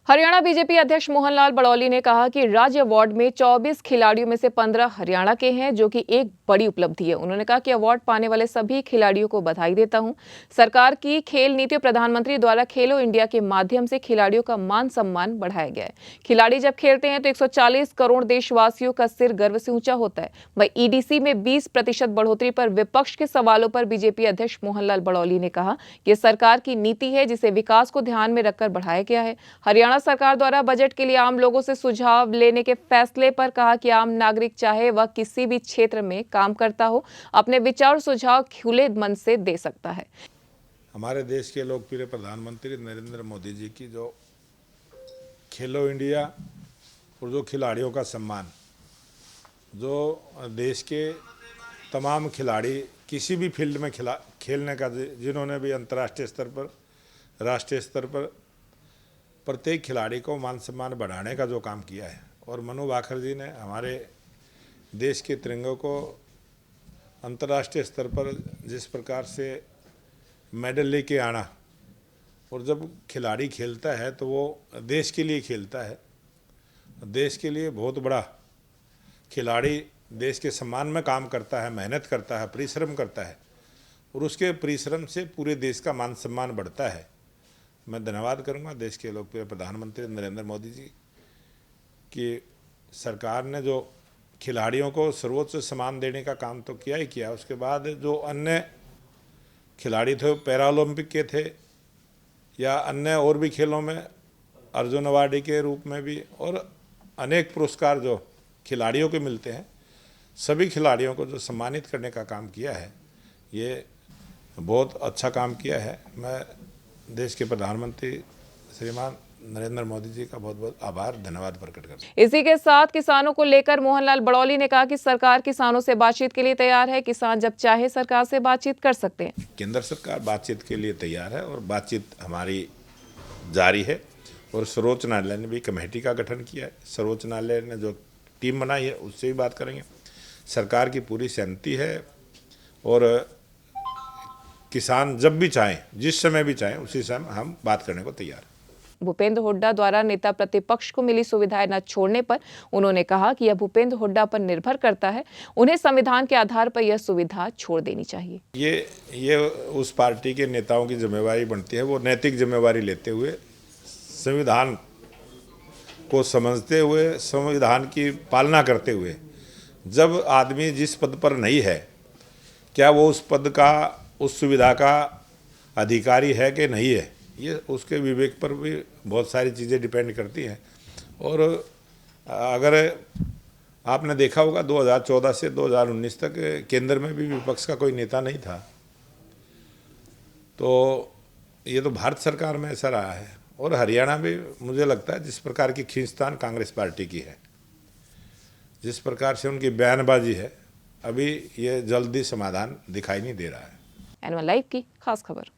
Haryana BJP अध्यक्ष मोहनलाल बड़ौली ने कहा कि राज्य अवार्ड में 24 खिलाड़ियों में से 15 हरियाणा के हैं, जो कि एक बड़ी उपलब्धि है। उन्होंने कहा कि अवार्ड पाने वाले सभी खिलाड़ियों को बधाई देता हूं। सरकार की खेल नीति और प्रधानमंत्री द्वारा खेलो इंडिया के माध्यम से खिलाड़ियों का मान सम्मान बढ़ाया गया है। खिलाड़ी जब खेलते हैं तो 140 करोड़ देशवासियों का सिर गर्व से ऊंचा होता है। वहीं ईडीसी में 20% बढ़ोतरी पर विपक्ष के सवालों पर बीजेपी अध्यक्ष मोहनलाल बड़ौली ने कहा कि सरकार की नीति है, जिसे विकास को ध्यान में रखकर बढ़ाया गया है। हरियाणा सरकार द्वारा बजट के लिए आम लोगों से सुझाव लेने के फैसले पर कहा कि आम नागरिक चाहे वह किसी भी क्षेत्र में काम करता हो, अपने विचार और सुझाव खुले मन से दे सकता है। हमारे देश के लोकप्रिय प्रधानमंत्री नरेंद्र मोदी जी की जो खेलो इंडिया और जो खिलाड़ियों का सम्मान, जो देश के तमाम खिलाड़ी किसी भी फील्ड में खेलने का, जिन्होंने भी अंतर्राष्ट्रीय स्तर पर, राष्ट्रीय स्तर पर प्रत्येक खिलाड़ी को मान सम्मान बढ़ाने का जो काम किया है, और मनु भाकर जी ने हमारे देश के तिरंगे को अंतर्राष्ट्रीय स्तर पर जिस प्रकार से मेडल लेके आना, और जब खिलाड़ी खेलता है तो वो देश के लिए खेलता है, देश के लिए बहुत बड़ा खिलाड़ी देश के सम्मान में काम करता है, मेहनत करता है, परिश्रम करता है, और उसके परिश्रम से पूरे देश का मान सम्मान बढ़ता है। मैं धन्यवाद करूंगा देश के लोकप्रिय प्रधानमंत्री नरेंद्र मोदी जी की सरकार ने जो खिलाड़ियों को सर्वोच्च सम्मान देने का काम तो किया ही किया, उसके बाद जो अन्य खिलाड़ी थे, पैरालंपिक के थे या अन्य और भी खेलों में अर्जुन अवार्डी के रूप में भी, और अनेक पुरस्कार जो खिलाड़ियों को मिलते हैं, सभी खिलाड़ियों को जो सम्मानित करने का काम किया है, ये बहुत अच्छा काम किया है। मैं देश के प्रधानमंत्री श्रीमान नरेंद्र मोदी जी का बहुत बहुत आभार, धन्यवाद प्रकट करता हूं। इसी के साथ किसानों को लेकर मोहनलाल बड़ौली ने कहा कि सरकार किसानों से बातचीत के लिए तैयार है। किसान जब चाहे सरकार से बातचीत कर सकते हैं। केंद्र सरकार बातचीत के लिए तैयार है और बातचीत हमारी जारी है, और सर्वोच्च न्यायालय ने भी कमेटी का गठन किया है। सर्वोच्च न्यायालय ने जो टीम बनाई है उससे भी बात करेंगे। सरकार की पूरी सहमति है, और किसान जब भी चाहें, जिस समय भी चाहें, उसी समय हम बात करने को तैयार हैं। भूपेंद्र हुड्डा द्वारा नेता प्रतिपक्ष को मिली सुविधाएं न छोड़ने पर उन्होंने कहा कि यह भूपेंद्र हुड्डा पर निर्भर करता है, उन्हें संविधान के आधार पर यह सुविधा छोड़ देनी चाहिए। ये उस पार्टी के नेताओं की जिम्मेवारी बनती है, वो नैतिक जिम्मेवारी लेते हुए, संविधान को समझते हुए, संविधान की पालना करते हुए, जब आदमी जिस पद पर नहीं है, क्या वो उस पद का, उस सुविधा का अधिकारी है कि नहीं है, ये उसके विवेक पर भी बहुत सारी चीज़ें डिपेंड करती हैं। और अगर आपने देखा होगा 2014 से 2019 तक केंद्र में भी विपक्ष का कोई नेता नहीं था, तो ये तो भारत सरकार में ऐसा रहा है। और हरियाणा में मुझे लगता है जिस प्रकार की खींचतान कांग्रेस पार्टी की है, जिस प्रकार से उनकी बयानबाजी है, अभी ये जल्दी समाधान दिखाई नहीं दे रहा है। एनवन लाइव की खास खबर।